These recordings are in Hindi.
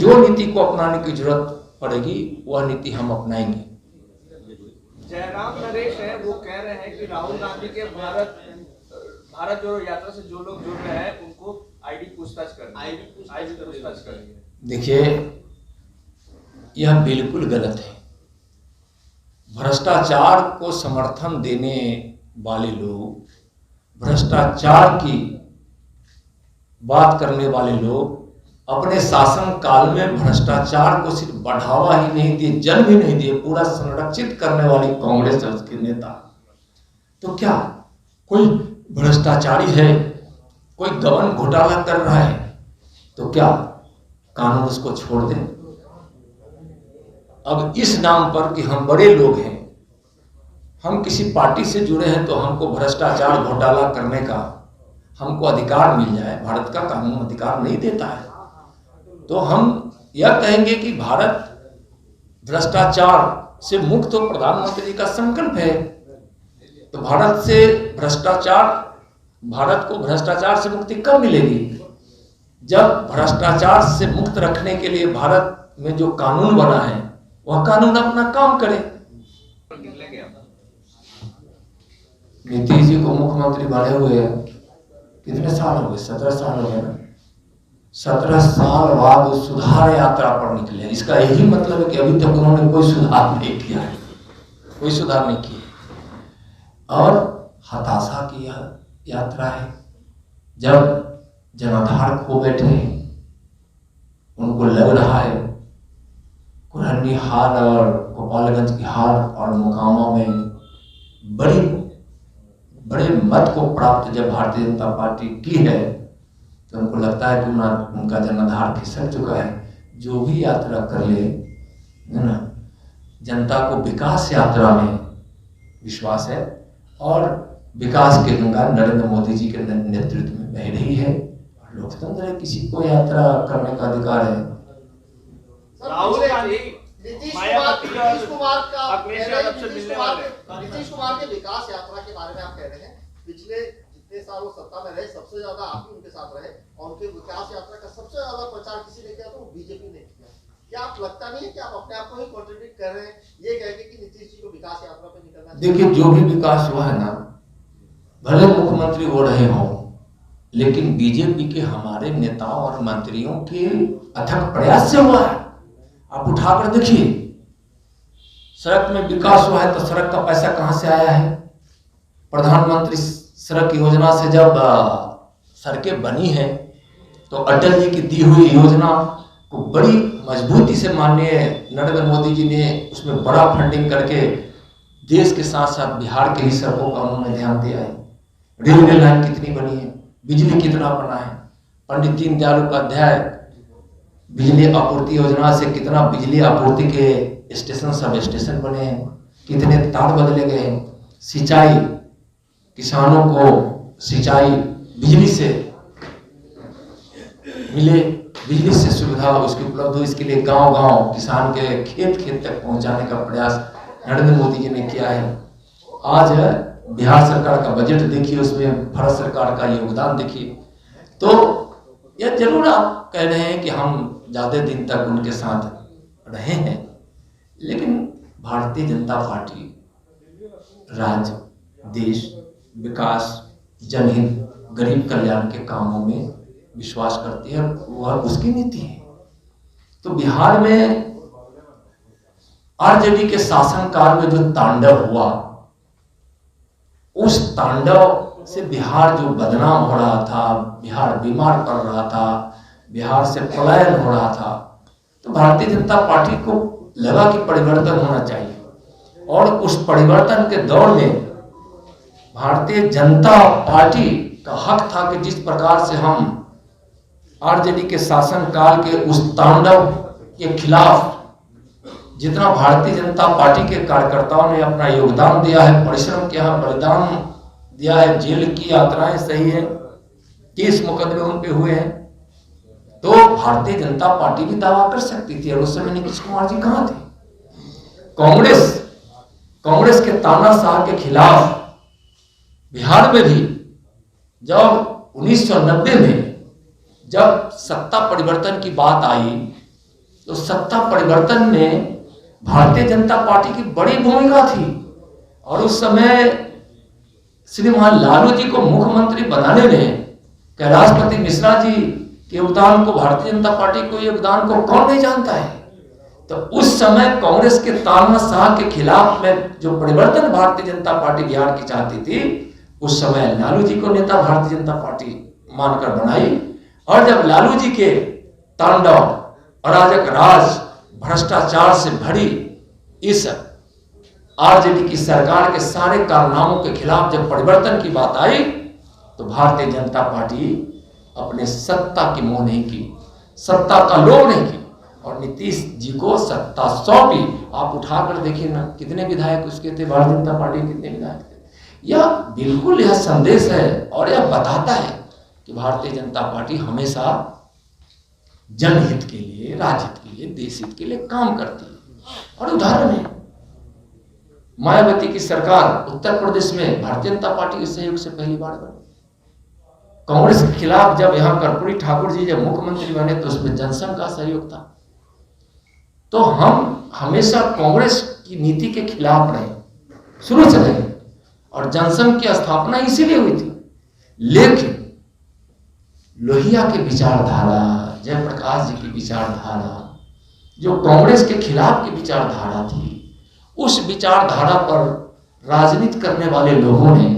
जो नीति को अपनाने की जरूरत पड़ेगी वह नीति हम अपनाएंगे। जयराम नरेश है, वो कह रहे हैं कि राहुल गांधी के भारत जोड़ो यात्रा से जो लोग जुड़ रहे हैं उनको आईडी पूछताछ करेंगे। देखिए, यह बिल्कुल गलत है। भ्रष्टाचार को समर्थन देने वाले लोग, भ्रष्टाचार की बात करने वाले लोग अपने शासन काल में भ्रष्टाचार को सिर्फ बढ़ावा ही नहीं दिए, जन्म ही नहीं दिए, पूरा संरक्षित करने वाली कांग्रेस और उसके नेता। तो क्या कोई भ्रष्टाचारी है, कोई गबन घोटाला कर रहा है तो क्या कानून उसको छोड़ दे? अब इस नाम पर कि हम बड़े लोग हैं, हम किसी पार्टी से जुड़े हैं तो हमको भ्रष्टाचार घोटाला करने का हमको अधिकार मिल जाए, भारत का कानून अधिकार नहीं देता है। तो हम यह कहेंगे कि भारत भ्रष्टाचार से मुक्त हो, प्रधानमंत्री जी का संकल्प है। तो भारत को भ्रष्टाचार से मुक्ति कब मिलेगी? जब भ्रष्टाचार से मुक्त रखने के लिए भारत में जो कानून बना है वह कानून अपना काम करे। नीतीश जी को मुख्यमंत्री बने हुए कितने साल हो गए? 17 साल हो गए ना। 17 साल बाद वो सुधार यात्रा पर निकले। इसका यही मतलब है कि अभी तक उन्होंने कोई सुधार नहीं किया है, कोई सुधार नहीं किया। और हताशा की यह यात्रा है। जब जनाधार खो बैठे, उनको लग रहा है कुरहनी हार और गोपालगंज की हार और मोकामा में बड़े मत को प्राप्त जब भारतीय जनता पार्टी की है तो उनको लगता है कि उनका जनाधार खिसक चुका है। जो भी यात्रा कर ले, है ना, जनता को विकास यात्रा में विश्वास है और विकास की गंगा नरेंद्र मोदी जी के नेतृत्व में बह रही है। लोकतंत्र है, किसी को यात्रा करने का अधिकार है। राहुल गांधी नीतीश कुमार के विकास यात्रा के बारे में आप कह रहे हैं, पिछले जितने साल वो सत्ता में रहे सबसे ज्यादा आप ही उनके साथ रहे और उनके विकास यात्रा का सबसे ज्यादा प्रचार किसी ने किया तो वो बीजेपी ने किया। क्या आप लगता नहीं है कि आप अपने आप को ही कॉन्ट्रडिक्ट कर रहे हैं ये कह के कि नीतीश जी को विकास यात्रा पे निकलना? देखिए, जो भी विकास हुआ है ना, भले मुख्यमंत्री हो रहे हो, लेकिन बीजेपी के हमारे नेताओं और मंत्रियों के अथक प्रयास से हुआ है। आप उठाकर देखिए, सड़क में विकास हुआ है तो सड़क का पैसा कहां से आया है? प्रधानमंत्री सड़क योजना से जब सड़कें बनी है तो अटल जी की दी हुई योजना को बड़ी मजबूती से माननीय नरेंद्र मोदी जी ने उसमें बड़ा फंडिंग करके देश के साथ साथ बिहार के ही सड़कों का उन्होंने ध्यान दिया है। रेलवे लाइन कितनी बनी है, बिजली कितना बना है, पंडित दीनदयाल उपाध्याय बिजली आपूर्ति योजना से कितना बिजली आपूर्ति के स्टेशन सब स्टेशन बने हैं, कितने तार बदले गए हैं, सिंचाई, किसानों को सिंचाई बिजली से मिले, बिजली से सुविधा उसकी उपलब्ध हो, इसके लिए गांव-गांव किसान के खेत तक पहुंचाने का प्रयास नरेंद्र मोदी जी ने किया है। आज बिहार सरकार का बजट देखिए, उसमें भारत सरकार का योगदान देखिए। तो यह जरूर आप कह रहे हैं कि हम ज्यादा दिन तक उनके साथ रहे हैं, लेकिन भारतीय जनता पार्टी राज्य, देश, विकास, जनहित, गरीब कल्याण के कामों में विश्वास करती है, वह उसकी नीति है। तो बिहार में आरजेडी के शासनकाल में जो तांडव हुआ, उस तांडव से बिहार जो बदनाम हो रहा था, बिहार बीमार पड़ रहा था, बिहार से पलायन हो रहा था, तो भारतीय जनता पार्टी को लगा कि परिवर्तन होना चाहिए। और उस परिवर्तन के दौर में भारतीय जनता पार्टी का हक था कि जिस प्रकार से हम आरजेडी के शासनकाल के उस तांडव के खिलाफ जितना भारतीय जनता पार्टी के कार्यकर्ताओं ने अपना योगदान दिया है, परिश्रम किया है, बलिदान दिया है, जेल की यात्राएं सही है, केस मुकदमे उन पे हुए हैं, तो भारतीय जनता पार्टी भी दावा कर सकती थी। और उस समय नीतीश कुमार जी कहां थे? कांग्रेस के तानाशाह के खिलाफ बिहार में भी जब 1990 में जब सत्ता परिवर्तन की बात आई तो सत्ता परिवर्तन में भारतीय जनता पार्टी की बड़ी भूमिका थी। और उस समय श्रीमान लालू जी को मुख्यमंत्री बनाने में कैलाशपति मिश्रा जी के योगदान को, भारतीय जनता पार्टी को योगदान को कौन नहीं जानता है। तो उस समय कांग्रेस के तानाशाह के खिलाफ में जो परिवर्तन भारतीय जनता पार्टी बिहार की चाहती थी, उस समय लालू जी को नेता भारतीय जनता पार्टी मानकर बनाई। और जब लालू जी के तांडव, अराजक राज, भ्रष्टाचार से भरी इस आरजेडी की सरकार के सारे कारनामों के खिलाफ जब परिवर्तन की बात आई, तो भारतीय जनता पार्टी अपने सत्ता की मोह नहीं की, सत्ता का लोभ नहीं की और नीतीश जी को सत्ता सौंपी। आप उठाकर देखिए ना, कितने विधायक उसके थे, भारतीय जनता पार्टी के कितने विधायक थे। यह बिल्कुल यह संदेश है और यह बताता है कि भारतीय जनता पार्टी हमेशा जनहित के लिए, राज्यहित के लिए, देशहित के लिए काम करती है। और उदाहरण है, मायावती की सरकार उत्तर प्रदेश में भारतीय जनता पार्टी के सहयोग से पहली बार बनी। कांग्रेस के खिलाफ जब यहां कर्पूरी ठाकुर जी जब मुख्यमंत्री बने तो उसमें जनसंघ का सहयोग था। तो हम हमेशा कांग्रेस की नीति के खिलाफ रहे, शुरू से रहे, और जनसंघ की स्थापना इसीलिए हुई थी। लेकिन लोहिया की विचारधारा, जयप्रकाश जी की विचारधारा, जो कांग्रेस के खिलाफ की विचारधारा थी, उस विचारधारा पर राजनीति करने वाले लोगों ने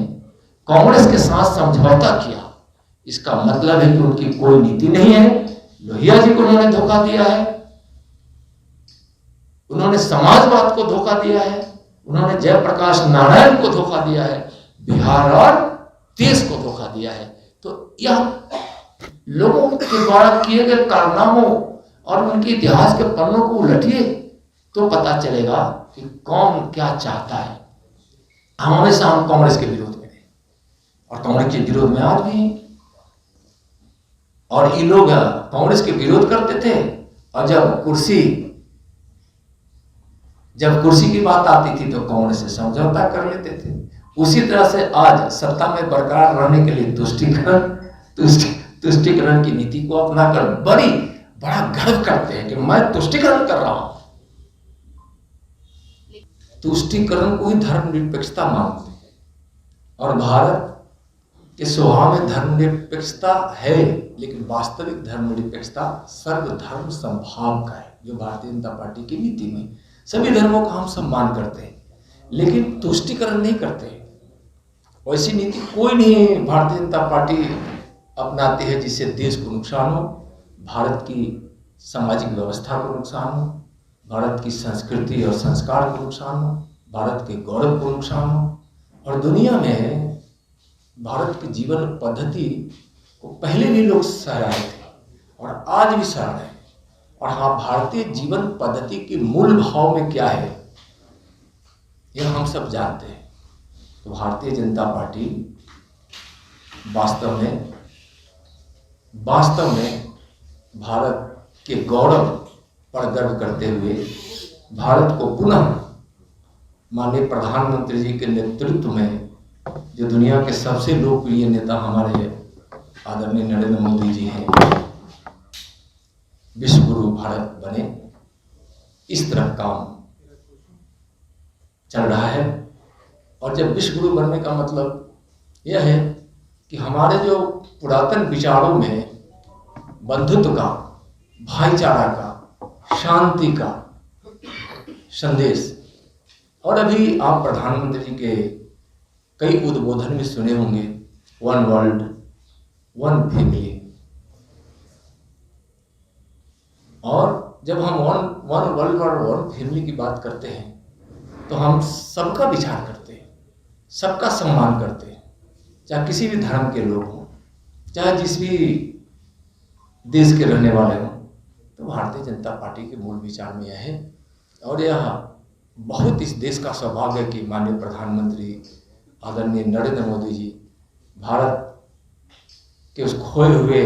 कांग्रेस के साथ समझौता किया। इसका मतलब है कि उनकी कोई नीति नहीं है। लोहिया जी को उन्होंने धोखा दिया है, उन्होंने समाजवाद को धोखा दिया है, उन्होंने जयप्रकाश नारायण को धोखा दिया है, बिहार और देश को धोखा दिया है। तो यह लोगों के द्वारा किए गए कारनामों और उनके इतिहास के पन्नों को उलटिए तो पता चलेगा कि कौन क्या चाहता है। हम हमेशा कांग्रेस के विरोध में थे और कांग्रेस के विरोध में आज भी हैं। और ये लोग कांग्रेस के विरोध करते थे और जब कुर्सी की बात आती थी तो कांग्रेस से समझौता कर लेते थे। उसी तरह से आज सत्ता में बरकरार रहने के लिए तुष्टीकरण की नीति को अपनाकर बड़ा गर्व करते हैं कि मैं तुष्टीकरण कर रहा हूं। तुष्टीकरण को ही धर्मनिरपेक्षता मानते हैं और भारत के स्वभाव में धर्मनिरपेक्षता है, लेकिन वास्तविक धर्मनिरपेक्षता सर्वधर्म समभाव का है, जो भारतीय जनता पार्टी की नीति में सभी धर्मों का हम सम्मान करते हैं, लेकिन तुष्टीकरण नहीं करते। वैसी नीति कोई नहीं भारतीय जनता पार्टी अपनाती है जिससे देश को नुकसान हो, भारत की सामाजिक व्यवस्था को नुकसान हो, भारत की संस्कृति और संस्कार को नुकसान हो, भारत के गौरव को नुकसान हो। और दुनिया में भारत की जीवन पद्धति को पहले भी लोग सह रहे थे और आज भी सह रहे हैं। और हाँ, भारतीय जीवन पद्धति के मूल भाव में क्या है यह हम सब जानते हैं। तो भारतीय जनता पार्टी वास्तव में भारत के गौरव पर गर्व करते हुए भारत को पुनः माननीय प्रधानमंत्री जी के नेतृत्व में, जो दुनिया के सबसे लोकप्रिय नेता हमारे आदरणीय नरेंद्र मोदी जी हैं, विश्व गुरु भारत बने, इस तरह काम चल रहा है। और जब विश्व गुरु बनने का मतलब यह है कि हमारे जो पुरातन विचारों में बंधुत्व का, भाईचारा का, शांति का संदेश, और अभी आप प्रधानमंत्री जी के कई उद्बोधन में सुने होंगे, वन वर्ल्ड वन फैमिली। और जब हम वन वर्ल्ड और वन फैमिली की बात करते हैं तो हम सबका विचार करते हैं, सबका सम्मान करते हैं, चाहे किसी भी धर्म के लोग हों, चाहे जिस भी देश के रहने वाले हों। तो भारतीय जनता पार्टी के मूल विचार में यह है। और यह बहुत इस देश का सौभाग्य है कि माननीय प्रधानमंत्री आदरणीय नरेंद्र मोदी जी भारत के उस खोए हुए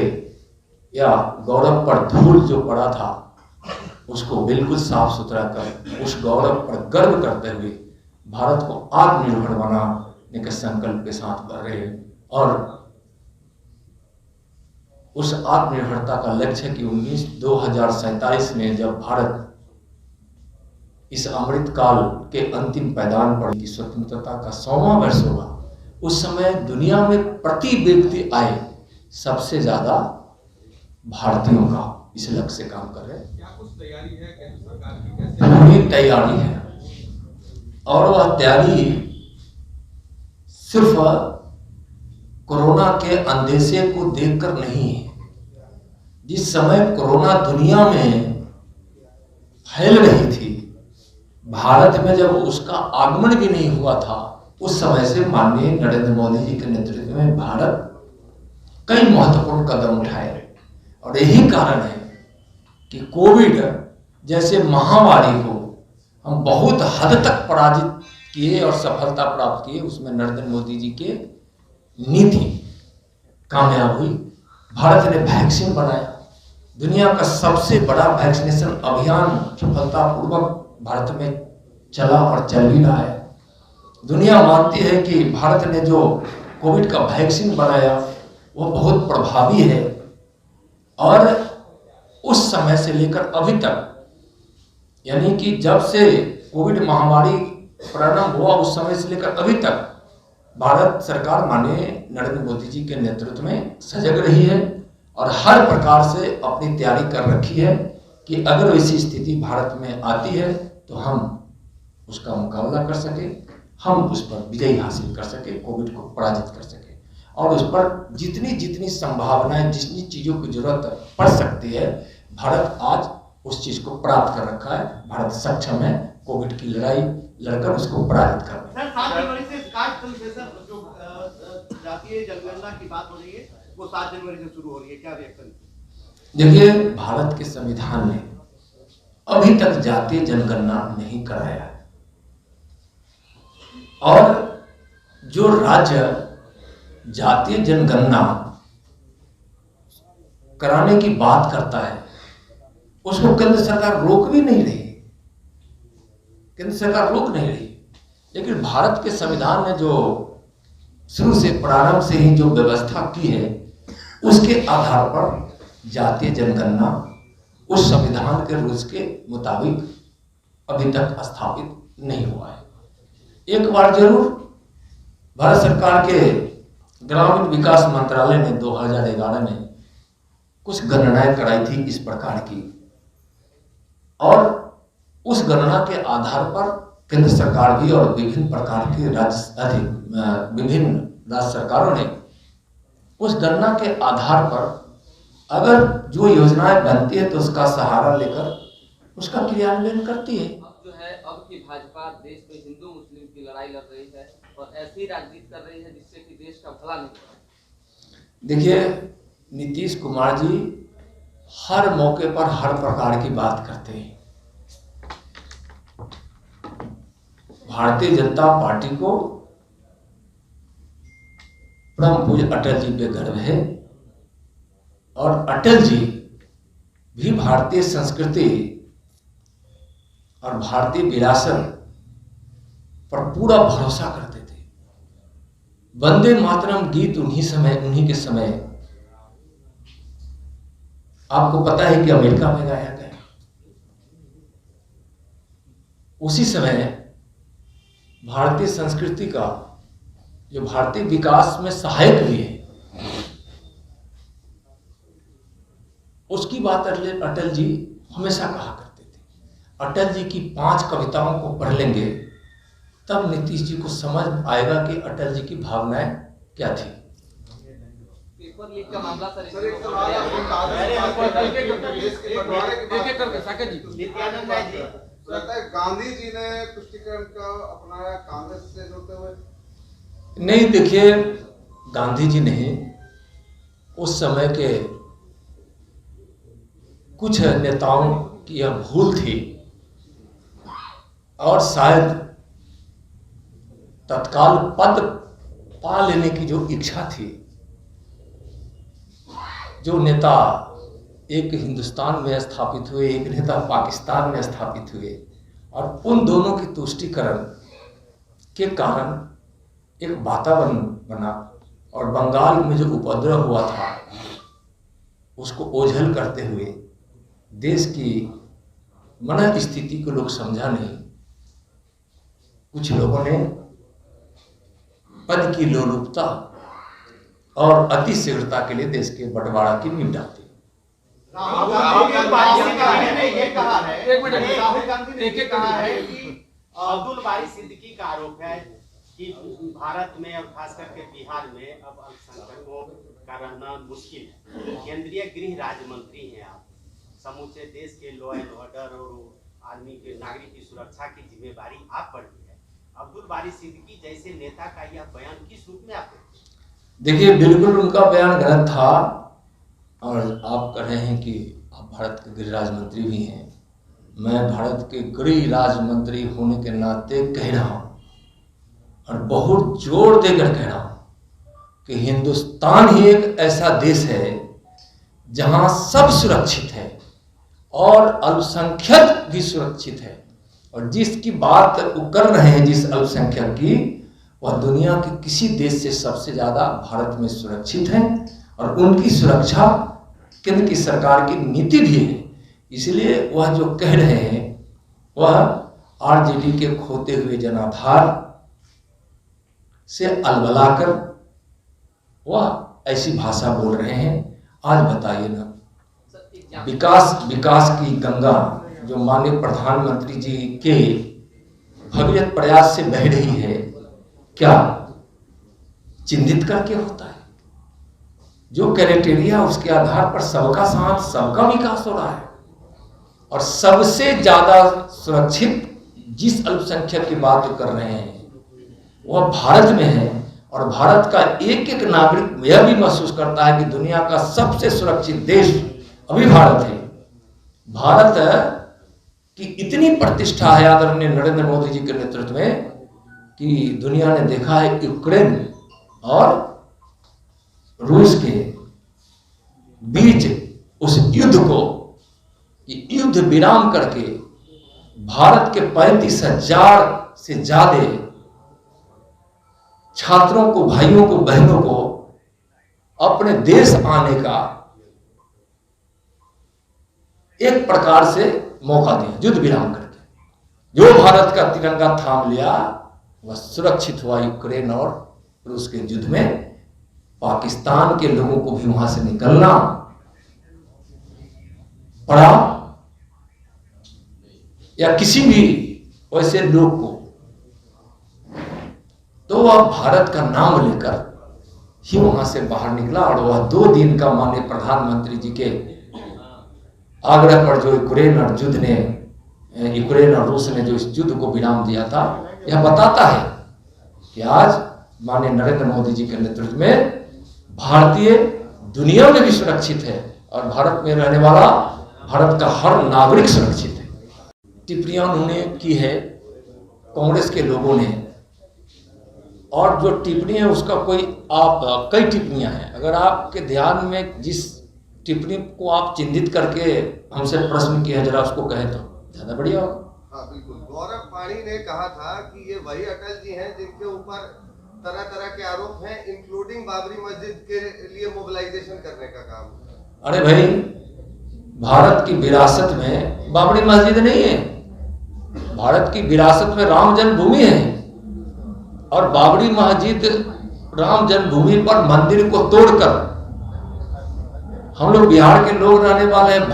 या गौरव पर धूल जो पड़ा था उसको बिल्कुल साफ सुथरा कर, उस गौरव पर गर्व करते हुए भारत को आत्मनिर्भर बनाने के संकल्प के साथ बढ़ रहे हैं। और उस आत्मनिर्भरता का लक्ष्य है कि 2047 में जब भारत इस अमृत काल के अंतिम पैदान पर की स्वतंत्रता का 100वां वर्ष होगा, उस समय दुनिया में प्रति व्यक्ति आय सबसे ज्यादा भारतीयों का इस लक्ष्य से काम कर रहे हैं। क्या कुछ तैयारी है केंद्र सरकार की? कैसे पूरी तैयारी है, और वह तैयारी सिर्फ कोरोना के अंदेशे को देखकर नहीं है। जिस समय कोरोना दुनिया में फैल रही थी, भारत में जब उसका आगमन भी नहीं हुआ था, उस समय से माननीय नरेंद्र मोदी जी के नेतृत्व में भारत कई महत्वपूर्ण कदम उठाए, और यही कारण है कि कोविड जैसे महामारी को हम बहुत हद तक पराजित किए और सफलता प्राप्त किए। उसमें नरेंद्र मोदी जी के नीति कामयाब हुई। भारत ने वैक्सीन बनाया, दुनिया का सबसे बड़ा वैक्सीनेशन अभियान सफलतापूर्वक भारत में चला और चल भी रहा है। दुनिया मानती है कि भारत ने जो कोविड का वैक्सीन बनाया वो बहुत प्रभावी है, और उस समय से लेकर अभी तक, यानी कि जब से कोविड महामारी प्रारंभ हुआ उस समय से लेकर अभी तक भारत सरकार माननीय नरेंद्र मोदी जी के नेतृत्व में सजग रही है और हर प्रकार से अपनी तैयारी कर रखी है कि अगर वैसी स्थिति भारत में आती है तो हम उसका मुकाबला कर सके, हम उस पर विजय हासिल कर सके, कोविड को पराजित कर सके, और उस पर जितनी जितनी संभावनाएं, जितनी चीजों की जरूरत पड़ सकती है, भारत आज उस चीज को प्राप्त कर रखा है। भारत सक्षम है कोविड की लड़ाई लड़कर उसको पराजित करना। सर 7 जनवरी से कार्ड सेशन जो जातीय जनगणना की बात हो रही है वो 7 जनवरी से शुरू हो रही है, क्या रिएक्शन? देखिए, भारत के संविधान ने अभी तक जातीय जनगणना नहीं कराया है, और जो राज्य जातीय जनगणना कराने की बात करता है उसको केंद्र सरकार रोक भी नहीं रही, केंद्र सरकार रोक नहीं रही। लेकिन भारत के संविधान ने जो शुरू से प्रारंभ से ही जो व्यवस्था की है उसके आधार पर जातीय जनगणना उस संविधान के रूल्स के मुताबिक अभी तक स्थापित नहीं हुआ है। एक बार जरूर भारत सरकार के ग्रामीण विकास मंत्रालय ने 2011 में कुछ गणनाएं कराई थी इस प्रकार की, और उस गणना के आधार पर केंद्र सरकार भी और विभिन्न प्रकार के विभिन्न राज्य सरकारों ने उस गणना के आधार पर अगर जो योजनाएं बनती है तो उसका सहारा लेकर उसका क्रियान्वयन करती है। अब जो है, अब की भाजपा देश में हिंदू मुस्लिम की लड़ाई लड़ रही है और ऐसी राजनीति कर रही है जिससे कि देश का भला नहीं हो रहा है। देखिए, नीतीश कुमार जी हर मौके पर हर प्रकार की बात करते हैं। भारतीय जनता पार्टी को परम पूज्य अटल जी पे गर्व है, और अटल जी भी भारतीय संस्कृति और भारतीय विरासत पर पूरा भरोसा करते थे। वंदे मातरम गीत उन्हीं के समय आपको पता है कि अमेरिका में गाया गया। उसी समय भारतीय संस्कृति का जो भारतीय विकास में सहायक भी है उसकी बात अटल जी हमेशा कहा करते थे। अटल जी की 5 कविताओं को पढ़ लेंगे तब नीतीश जी को समझ आएगा कि अटल जी की भावनाएं क्या थी। पेपर लीक का मामला सर, एक सवाल आपको नित्यानंद राय जी, लगता है गांधी जी ने तुष्टीकरण का अपनाया कांग्रेस से जुड़ते हुए? नहीं, देखिए, गांधी जी नहीं, उस समय के कुछ नेताओं की यह भूल थी और शायद तत्काल पद पा लेने की जो इच्छा थी, जो नेता एक हिंदुस्तान में स्थापित हुए, एक नेता पाकिस्तान में स्थापित हुए, और उन दोनों की तुष्टीकरण के कारण एक वातावरण बना, और बंगाल में जो उपद्रव हुआ था उसको ओझल करते हुए देश की मन स्थिति को लोग समझा नहीं। कुछ लोगों ने पद की लोलुपता और अति शीघ्रता के लिए देश के बंटवारा की नींव डालती। राहुल गांधी ने ये कहा है, एक मिनट, राहुल गांधी ने ये कहा है कि अब्दुल बारी सिद्दीकी का आरोप है कि भारत में और खास करके बिहार में अब अल्पसंख्यकों का रहना मुश्किल है। केंद्रीय गृह राज्य मंत्री हैं आप, समूचे देश के लॉ एंड ऑर्डर और आदमी के नागरिक की सुरक्षा की जिम्मेदारी आप पर भी है। अब्दुल बारी सिद्दीकी जैसे नेता का यह बयान किस रूप में आप देखिए, बिल्कुल उनका बयान गलत था। और आप कह रहे हैं कि आप भारत के गृह राज्य मंत्री भी हैं। मैं भारत के गृह राज्य मंत्री होने के नाते कह रहा हूं और बहुत जोर देकर कह रहा हूं कि हिंदुस्तान ही एक ऐसा देश है जहां सब सुरक्षित है और अल्पसंख्यक भी सुरक्षित है। और जिसकी बात वो कर रहे हैं, जिस अल्पसंख्यक की, वह दुनिया के किसी देश से सबसे ज्यादा भारत में सुरक्षित है और उनकी सुरक्षा केंद्र की सरकार की नीति भी है। इसलिए वह जो कह रहे हैं वह आरजेडी के खोते हुए जनाधार से अलबलाकर वह ऐसी भाषा बोल रहे हैं। आज बताइए ना, विकास की गंगा जो माननीय प्रधानमंत्री जी के भगीरथ प्रयास से बह रही है, क्या चिन्हित करके होता है? जो क्राइटेरिया उसके आधार पर सबका साथ सबका विकास हो रहा है। और सबसे ज्यादा सुरक्षित जिस अल्पसंख्यक की बात कर रहे हैं वह भारत में है। और भारत का एक एक नागरिक यह भी महसूस करता है कि दुनिया का सबसे सुरक्षित देश अभी भारत है। भारत की इतनी प्रतिष्ठा है आदरणीय नरेंद्र मोदी जी के नेतृत्व में कि दुनिया ने देखा है यूक्रेन और रूस के बीच उस युद्ध को, युद्ध विराम करके भारत के 35,000 से ज्यादा छात्रों को, भाइयों को, बहनों को अपने देश आने का एक प्रकार से मौका दिया, युद्ध विराम करके। जो भारत का तिरंगा थाम लिया वह सुरक्षित हुआ। यूक्रेन और रूस के युद्ध में पाकिस्तान के लोगों को भी वहां से निकलना पड़ा या किसी भी वैसे लोग को, तो वह भारत का नाम लेकर ही वहां से बाहर निकला। और वह 2 दिन का माननीय प्रधानमंत्री जी के आग्रह पर जो यूक्रेन और रूस ने जो इस युद्ध को विराम दिया था, यह बताता है कि आज माननीय नरेंद्र मोदी जी के नेतृत्व में भारतीय दुनिया में भी सुरक्षित है और भारत में रहने वाला भारत का हर नागरिक सुरक्षित है। टिप्पणियां उन्होंने की है कांग्रेस के लोगों ने, और जो टिप्पणी है उसका कई टिप्पणियां हैं। अगर आपके ध्यान में जिस टिप्पणी को आप चिन्हित करके हमसे प्रश्न किया, जरा उसको कहें तो ज्यादा बढ़िया होगा। हाँ बिल्कुल, गौरव पाणी ने कहा था कि ये वही अटल जी हैं जिनके ऊपर तरह तरह के आरोप हैं, इंक्लूडिंग बाबरी मस्जिद के लिए मोबिलाइजेशन करने का काम। अरे भाई, भारत की विरासत में बाबरी मस्जिद नहीं है, भारत की विरासत में राम जन्मभूमि है। और बाबरी मस्जिद राम जन्मभूमि पर मंदिर को तोड़कर, हम लोग बिहार के लोग रहने वाले हैं,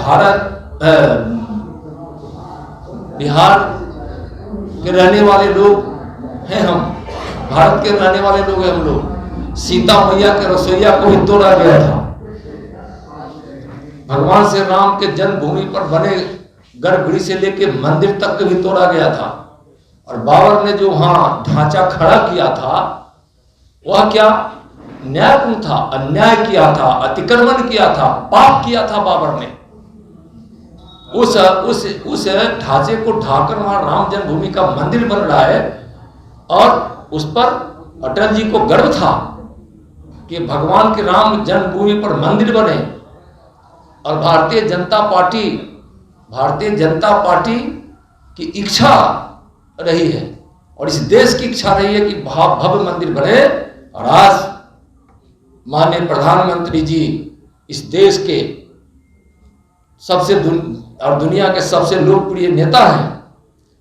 बिहार के रहने वाले लोग हैं, हम भारत के रहने वाले लोग हैं। हम लोग सीता मैया के रसोईया को भी तोड़ा गया था, भगवान श्री राम के जन्मभूमि पर बने गर्भगृह से लेके मंदिर तक भी तोड़ा गया था। और बाबर ने जो वहां ढांचा खड़ा किया था वह क्या न्यायपूर्ण था? अन्याय किया था, अतिक्रमण किया था, पाप किया था बाबर ने। उस ढांचे को ढाकर वहां राम जन्मभूमि का मंदिर बन रहा है और उस पर अटल जी को गर्व था कि भगवान के राम जन्मभूमि पर मंदिर बने। और भारतीय जनता पार्टी की इच्छा रही है और इस देश की इच्छा रही है कि भव्य मंदिर बने। और आज माननीय प्रधानमंत्री जी इस देश के और दुनिया के सबसे लोकप्रिय नेता हैं,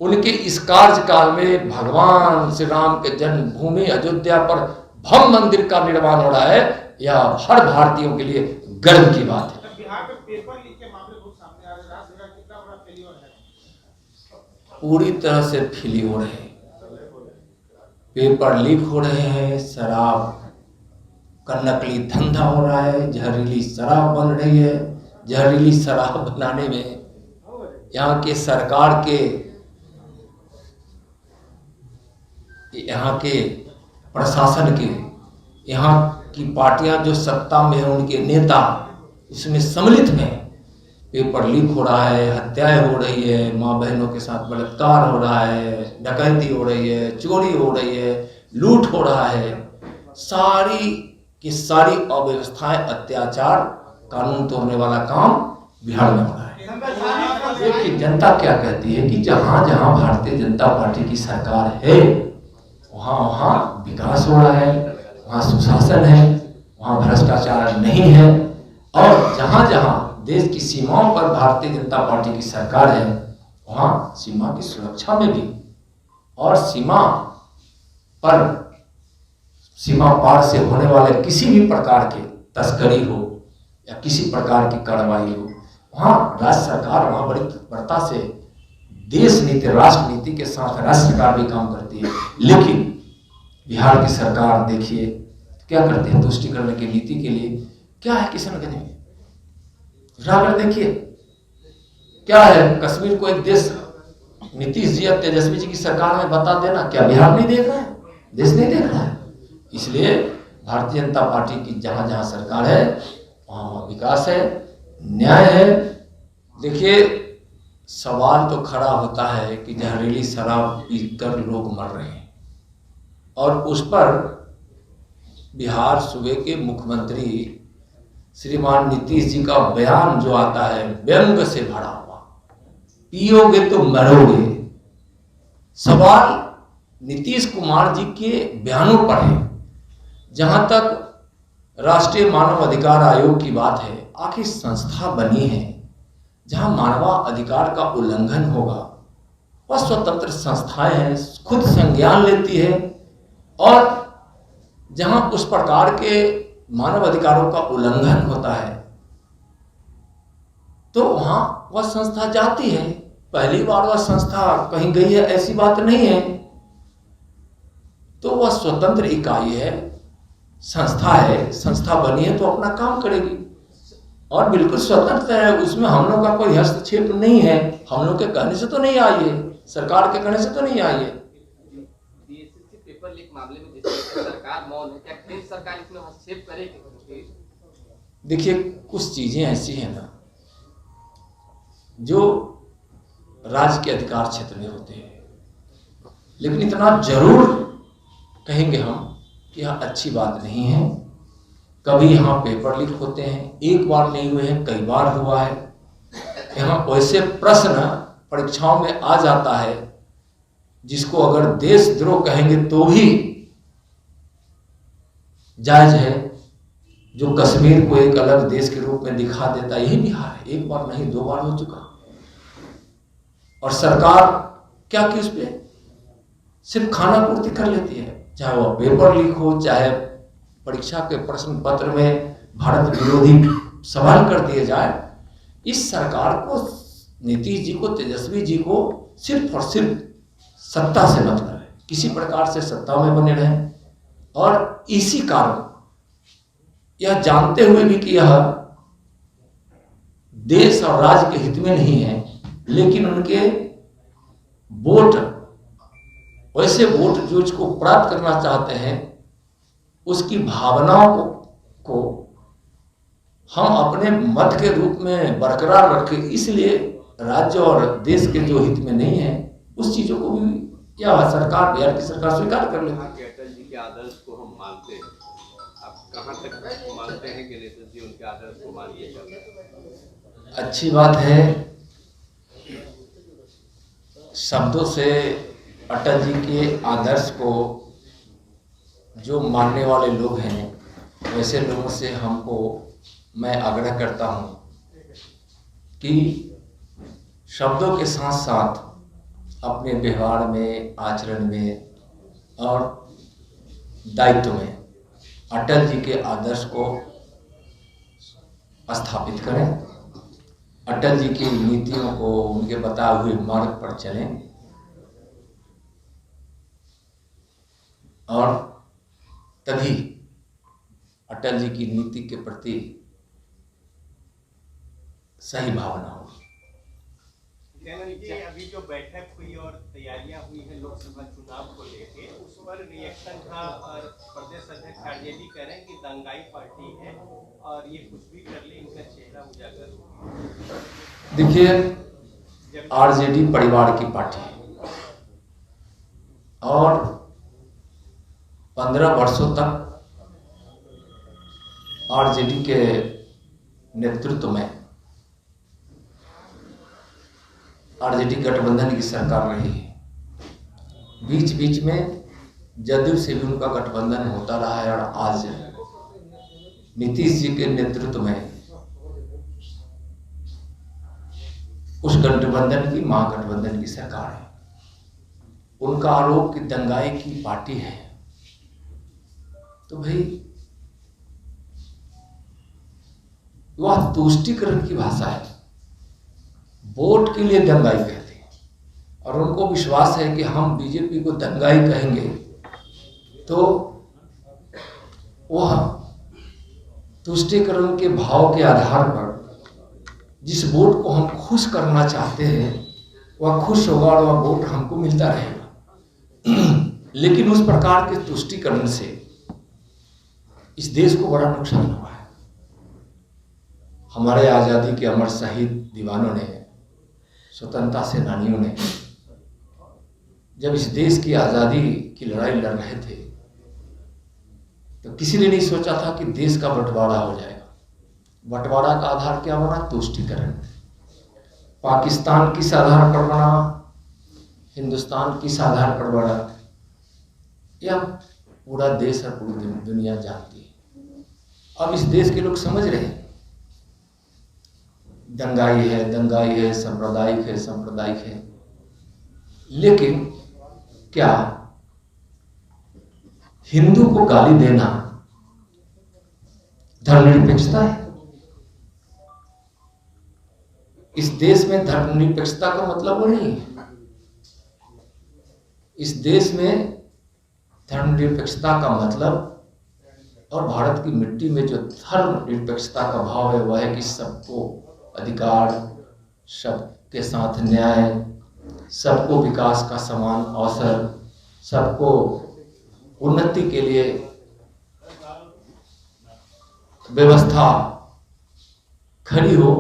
उनके इस कार्यकाल में भगवान श्री राम के जन्मभूमि अयोध्या पर भव्य मंदिर का निर्माण हो रहा है। यह हर भारतीयों के लिए गर्व की बात है। बिहार में पेपर लीक के मामले बहुत सामने आ रहे हैं, राजनीति का कितना बड़ा फेलियर है? पूरी तरह से फैली हो रहे हैं, पेपर लीक हो रहे हैं, शराब का नकली धंधा हो रहा है, जहरीली शराब बन रही है। जहरीली शराब बनाने में यहाँ के सरकार के, यहाँ के प्रशासन के, यहाँ की पार्टियां जो सत्ता में है उनके नेता इसमें सम्मिलित हैं। पेपर लीक हो रहा है, हत्याएं हो रही है, माँ बहनों के साथ बलात्कार हो रहा है, डकैती हो रही है, चोरी हो रही है, लूट हो रहा है। सारी की सारी अव्यवस्थाएं, अत्याचार, कानून तोड़ने वाला काम बिहार में हो रहा है। देखिए जनता क्या कहती है कि जहां जहां भारतीय जनता पार्टी की सरकार है वहां वहां विकास हो रहा है, वहां सुशासन है, वहां भ्रष्टाचार नहीं है। और जहां जहां देश की सीमाओं पर भारतीय जनता पार्टी की सरकार है वहां सीमा की सुरक्षा में भी और सीमा पार से होने वाले किसी भी प्रकार के तस्करी हो या किसी प्रकार की कार्रवाई हो, वहां राज्य सरकार वहां बड़ी तत्परता से देश नीति, राष्ट्र नीति के साथ राज्य सरकार भी काम करती है। लेकिन बिहार की सरकार देखिए क्या करती है, तुष्टिकरण की नीति के लिए क्या है किशनगंज में रावण देखिए क्या है। कश्मीर को एक देश नीतीश जी और तेजस्वी जी की सरकार में बता देना, क्या बिहार नहीं देख रहा है, देश नहीं देख रहा है। इसलिए भारतीय जनता पार्टी की जहां जहां सरकार है वहां विकास है, न्याय है। देखिए सवाल तो खड़ा होता है कि जहरीली शराब पीकर लोग मर रहे हैं और उस पर बिहार सूबे के मुख्यमंत्री श्रीमान नीतीश जी का बयान जो आता है व्यंग से भरा हुआ, पियोगे तो मरोगे। सवाल नीतीश कुमार जी के बयानों पर है। जहां तक राष्ट्रीय मानव अधिकार आयोग की बात है, आखिर संस्था बनी है जहां मानवाधिकार का उल्लंघन होगा, वह स्वतंत्र संस्थाएं हैं, खुद संज्ञान लेती है। और जहां उस प्रकार के मानव अधिकारों का उल्लंघन होता है तो वहां वह संस्था जाती है। पहली बार वह संस्था कहीं गई है ऐसी बात नहीं है, तो वह स्वतंत्र इकाई है, संस्था है, संस्था बनी है तो अपना काम करेगी और बिल्कुल स्वतंत्र है। उसमें हम लोग का कोई हस्तक्षेप नहीं है, हम लोग के कहने से तो नहीं आई है, सरकार के कहने से तो नहीं आई है। पेपर लीक मामले में जिससे सरकार मौन है, क्या केंद्र सरकार इसमें हस्तक्षेप करेगी? देखिए कुछ चीजें ऐसी हैं ना जो राज्य के अधिकार क्षेत्र में होते हैं, लेकिन इतना जरूर कहेंगे हम कि यह अच्छी बात नहीं है। कभी यहाँ पेपर लीक होते हैं, एक बार नहीं हुए हैं, कई बार हुआ है। यहाँ वैसे प्रश्न परीक्षाओं में आ जाता है जिसको अगर देशद्रोह कहेंगे तो भी जायज है, जो कश्मीर को एक अलग देश के रूप में दिखा देता है। यही बिहार है, एक बार नहीं 2 बार हो चुका। और सरकार क्या कि उस पर सिर्फ खाना पूर्ति कर लेती है, चाहे वह पेपर लीक हो, चाहे परीक्षा के प्रश्न पत्र में भारत विरोधी सवाल कर दिए जाए। इस सरकार को, नीतीश जी को, तेजस्वी जी को सिर्फ और सिर्फ सत्ता से मतलब है, किसी प्रकार से सत्ता में बने रहें। और इसी कारण यह जानते हुए भी कि यह देश और राज्य के हित में नहीं है, लेकिन उनके वोट, वैसे वोट जो इसको प्राप्त करना चाहते हैं, उसकी भावनाओं को हम अपने मत के रूप में बरकरार रखें, इसलिए राज्य और देश के जो हित में नहीं है उस चीजों को भी क्या सरकार, बिहार की सरकार स्वीकार कर लेती है। अटल जी के आदर्श को हम मानते हैं, आप कहां तक मानते हैं कि नेता जी उनके आदर्श को मान के चल रहे हैं? अच्छी बात है। शब्दों से अटल जी के आदर्श को जो मानने वाले लोग हैं, वैसे लोगों से हमको मैं आग्रह करता हूं कि शब्दों के साथ साथ अपने व्यवहार में, आचरण में और दायित्व में अटल जी के आदर्श को स्थापित करें, अटल जी की नीतियों को उनके बताए हुए मार्ग पर चलें और तभी अटल जी की नीति के प्रति सही भावना होगी। अभी जो बैठक हुई और तैयारियां हुई है लोकसभा चुनाव को लेके, उस पर रिएक्शन था और प्रदेश अध्यक्ष आरजेडी कह रहे हैं कि दंगाई पार्टी है और ये कुछ भी कर ले इनका चेहरा उजागर होगा। देखिए, आरजेडी परिवार की पार्टी है और 15 वर्षों तक आरजेडी के नेतृत्व में आरजेडी गठबंधन की सरकार रही है। बीच बीच में जदयू से भी उनका गठबंधन होता रहा है और आज नीतीश जी के नेतृत्व में उस गठबंधन की महागठबंधन की सरकार है। उनका आरोप कि दंगाई की पार्टी है, तो भाई वह तुष्टीकरण की भाषा है, वोट के लिए दंगाई कहते हैं और उनको विश्वास है कि हम बीजेपी को दंगाई कहेंगे तो वह तुष्टीकरण के भाव के आधार पर जिस वोट को हम खुश करना चाहते हैं वह खुश होगा और वह वोट हमको मिलता रहेगा। लेकिन उस प्रकार के तुष्टीकरण से इस देश को बड़ा नुकसान हुआ है। हमारे आज़ादी के अमर शहीद दीवानों ने, स्वतंत्रता सेनानियों ने जब इस देश की आज़ादी की लड़ाई लड़ रहे थे तो किसी ने नहीं सोचा था कि देश का बंटवारा हो जाएगा। बंटवारा का आधार क्या बना? तुष्टीकरण। पाकिस्तान किस आधार पर बना, हिंदुस्तान किस आधार पर बना, यह पूरा देश और पूरी दुनिया जानती है। अब इस देश के लोग समझ रहे हैं दंगाई है, सांप्रदायिक है। लेकिन क्या हिंदू को गाली देना धर्मनिरपेक्षता है? इस देश में धर्मनिरपेक्षता का मतलब वो नहीं है। इस देश में धर्मनिरपेक्षता का मतलब और भारत की मिट्टी में जो धर्मनिरपेक्षता का भाव है वह है कि सबको अधिकार, सबके साथ न्याय, सबको विकास का समान अवसर, सबको उन्नति के लिए व्यवस्था खड़ी हो,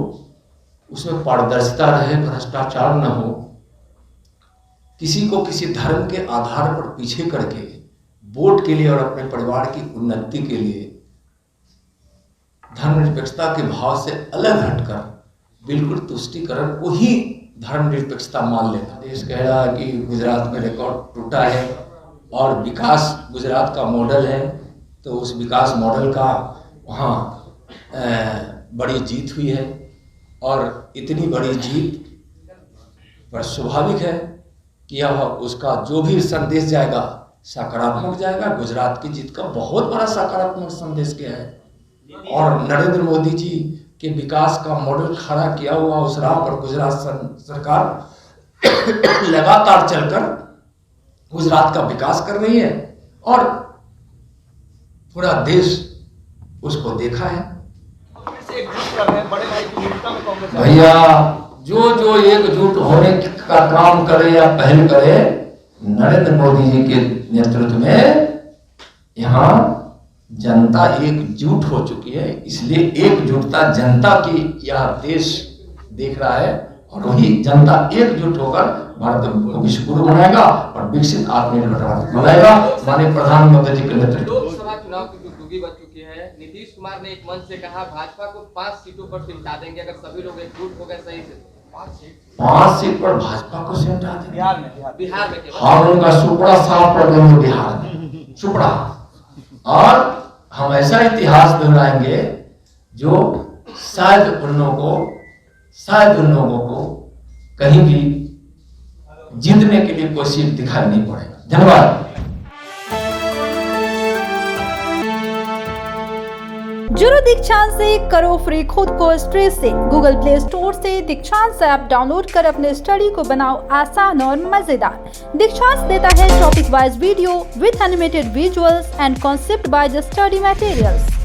उसमें पारदर्शिता रहे, भ्रष्टाचार न हो, किसी को किसी धर्म के आधार पर पीछे करके वोट के लिए और अपने परिवार की उन्नति के लिए धर्मनिरपेक्षता के भाव से अलग हटकर बिल्कुल तुष्टीकरण को ही धर्मनिरपेक्षता मान लेना। देश कह रहा है कि गुजरात में रिकॉर्ड टूटा है और विकास गुजरात का मॉडल है, तो उस विकास मॉडल का वहाँ बड़ी जीत हुई है और इतनी बड़ी जीत पर स्वाभाविक है कि यह उसका जो भी संदेश जाएगा सकारात्मक जाएगा। गुजरात की जीत का बहुत बड़ा सकारात्मक संदेश क्या है और नरेंद्र मोदी जी के विकास का मॉडल खड़ा किया हुआ उस राह पर गुजरात सरकार लगातार चलकर गुजरात का विकास कर रही है और पूरा देश उसको देखा है। भैया जो एकजुट होने का काम करे या पहल करे, नरेंद्र मोदी जी के नेतृत्व में यहाँ जनता एकजुट हो चुकी है, इसलिए एकजुटता जनता की यह देश देख रहा है और वही जनता एकजुट होकर भारत को विश्व गुरु बनाएगा और विकसित आत्मनिर्भर भारत बनाएगा। माननीय प्रधानमंत्री जी के नेतृत्व। लोकसभा चुनाव की दुगुनी बच चुकी है। नीतीश कुमार ने एक मंच से कहा भाजपा को 5 सीटों पर सिमटा देंगे अगर सभी लोग एकजुट हो गए सही से। 5 सीट पर भाजपा को सिमटा देंगे बिहार में हाँ, उनका सुपड़ा साफ कर देंगे बिहार में, सुपड़ा। और हम ऐसा इतिहास दोहराएंगे जो शायद उन लोगों को शायद उन लोगों को कहीं भी जीतने के लिए कोई सीट दिखाई नहीं पड़ेगा। धन्यवाद। जुड़ो दीक्षांत से, करो फ्री खुद को स्ट्रेस से। गूगल प्ले स्टोर से दीक्षांत ऐप डाउनलोड कर अपने स्टडी को बनाओ आसान और मजेदार। दीक्षांत देता है topic wise video with animated visuals and concept by the study materials.